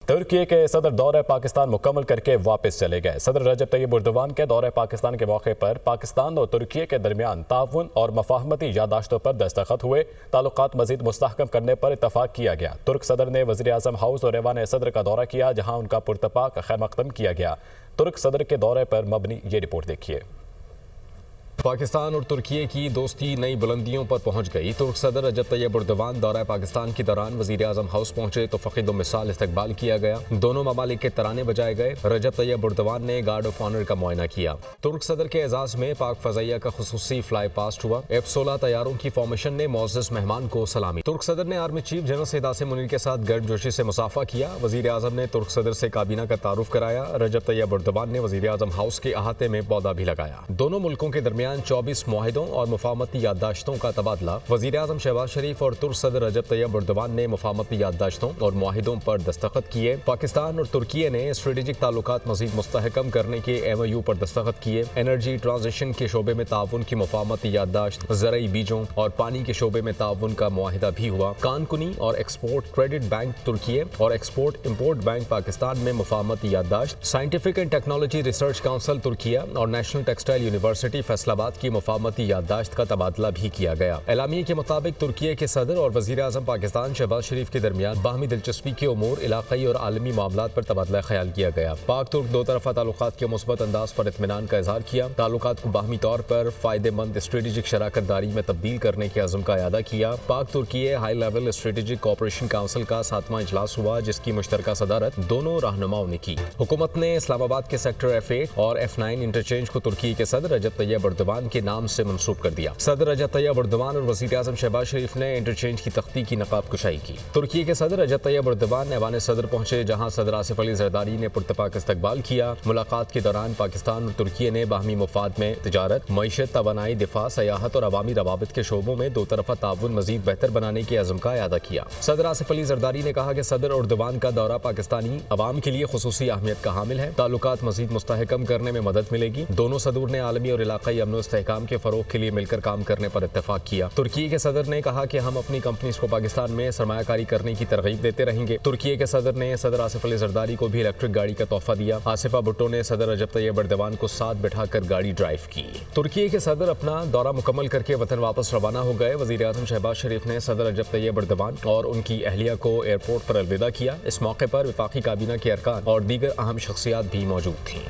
ترکی کے صدر دورہ پاکستان مکمل کر کے واپس چلے گئے۔ صدر رجب طیب ایردوان کے دورہ پاکستان کے موقع پر پاکستان اور ترکی کے درمیان تعاون اور مفاہمتی یادداشتوں پر دستخط ہوئے۔ تعلقات مزید مستحکم کرنے پر اتفاق کیا گیا۔ ترک صدر نے وزیر اعظم ہاؤس اور ایوان صدر کا دورہ کیا، جہاں ان کا پرتپاک خیر مقدم کیا گیا۔ ترک صدر کے دورے پر مبنی یہ رپورٹ دیکھیے۔ پاکستان اور ترکی کی دوستی نئی بلندیوں پر پہنچ گئی۔ ترک صدر رجب طیب ایردوان دورہ پاکستان کے دوران وزیر اعظم ہاؤس پہنچے تو فقید و مثال استقبال کیا گیا۔ دونوں ممالک کے ترانے بجائے گئے۔ رجب طیب ایردوان نے گارڈ آف آنر کا معائنہ کیا۔ ترک صدر کے اعزاز میں پاک فضائیہ کا خصوصی فلائی پاسٹ ہوا۔ F-16 طیاروں کی فارمیشن نے معزز مہمان کو سلامی۔ ترک صدر نے army chief general Syed Asim Munir کے ساتھ گرم جوشی سے مصافحہ کیا۔ وزیر اعظم نے ترک صدر سے کابینہ کا تعارف کرایا۔ رجب طیب ایردوان نے وزیر اعظم ہاؤس کے احاطے میں پودا بھی لگایا۔ دونوں ملکوں کے درمیان 24 معاہدوں اور مفاہمتی یادداشتوں کا تبادلہ۔ وزیر اعظم شہباز شریف اور ترک صدر رجب طیب ایردوان نے مفاہمتی یادداشتوں اور معاہدوں پر دستخط کیے۔ پاکستان اور ترکی نے اسٹریٹجک تعلقات مزید مستحکم کرنے کے MOU پر دستخط کیے۔ انرجی ٹرانزیشن کے شعبے میں تعاون کی مفاہمتی یادداشت، زرعی بیجوں اور پانی کے شعبے میں تعاون کا معاہدہ بھی ہوا۔ کان کنی اور ایکسپورٹ کریڈٹ بینک ترکی اور ایکسپورٹ امپورٹ بینک پاکستان میں مفاہمتی یادداشت۔ Scientific and technology research council ترکی اور نیشنل ٹیکسٹائل یونیورسٹی فیصل آباد کی مفاہمتی یادداشت کا تبادلہ بھی کیا گیا۔ اعلامیے کے مطابق ترکی کے صدر اور وزیر اعظم پاکستان شہباز شریف کے درمیان باہمی دلچسپی کے امور، علاقائی اور عالمی معاملات پر تبادلہ خیال کیا گیا۔ پاک ترک دو طرفہ تعلقات کے مثبت انداز پر اطمینان کا اظہار کیا۔ تعلقات کو باہمی طور پر فائدہ مند اسٹریٹجک شراکت داری میں تبدیل کرنے کے عزم کا اعادہ کیا۔ پاک ترکی high level strategic cooperation council کا 7واں اجلاس ہوا، جس کی مشترکہ صدارت دونوں رہنماؤں نے کی۔ حکومت نے اسلام آباد کے سیکٹر F8 اور F9 انٹرچینج کو ترکی کے صدر رجب طیب ایردوان کے نام سے منسوب کر دیا۔ صدر رجب طیب ایردوان اور وزیر اعظم شہباز شریف نے انٹرچینج کی تختی کی نقاب کشائی کی۔ ترکی کے صدر رجب طیب ایردوان ایوان صدر پہنچے، جہاں صدر آصف علی زرداری نے پرتپاک استقبال کیا۔ ملاقات کے دوران پاکستان اور ترکی نے باہمی مفاد میں تجارت، معیشت، توانائی، دفاع، سیاحت اور عوامی روابط کے شعبوں میں دو طرفہ تعاون مزید بہتر بنانے کے عزم کا اعادہ کیا۔ صدر آصف علی زرداری نے کہا کہ صدر ایردوان کا دورہ پاکستانی عوام کے لیے خصوصی اہمیت کا حامل ہے۔ تعلقات مزید مستحکم کرنے میں مدد ملے گی۔ دونوں صدور نے عالمی اور علاقائی امن و استحکام کے فروغ کے لیے مل کر کام کرنے پر اتفاق کیا۔ ترکی کے صدر نے کہا کہ ہم اپنی کمپنیز کو پاکستان میں سرمایہ کاری کرنے کی ترغیب دیتے رہیں گے۔ ترکی کے صدر نے صدر آصف علی زرداری کو بھی الیکٹرک گاڑی کا تحفہ دیا۔ آصفہ بھٹو نے صدر رجب طیب ایردوان کو ساتھ بٹھا کر گاڑی ڈرائیو کی۔ ترکی کے صدر اپنا دورہ مکمل کر کے وطن واپس روانہ ہو گئے۔ وزیر اعظم شہباز شریف نے صدر رجب طیب ایردوان اور ان کی اہلیہ کو ایئرپورٹ پر الوداع کیا۔ اس موقع پر وفاقی کابینہ کے ارکان اور دیگر اہم شخصیات بھی موجود تھیں۔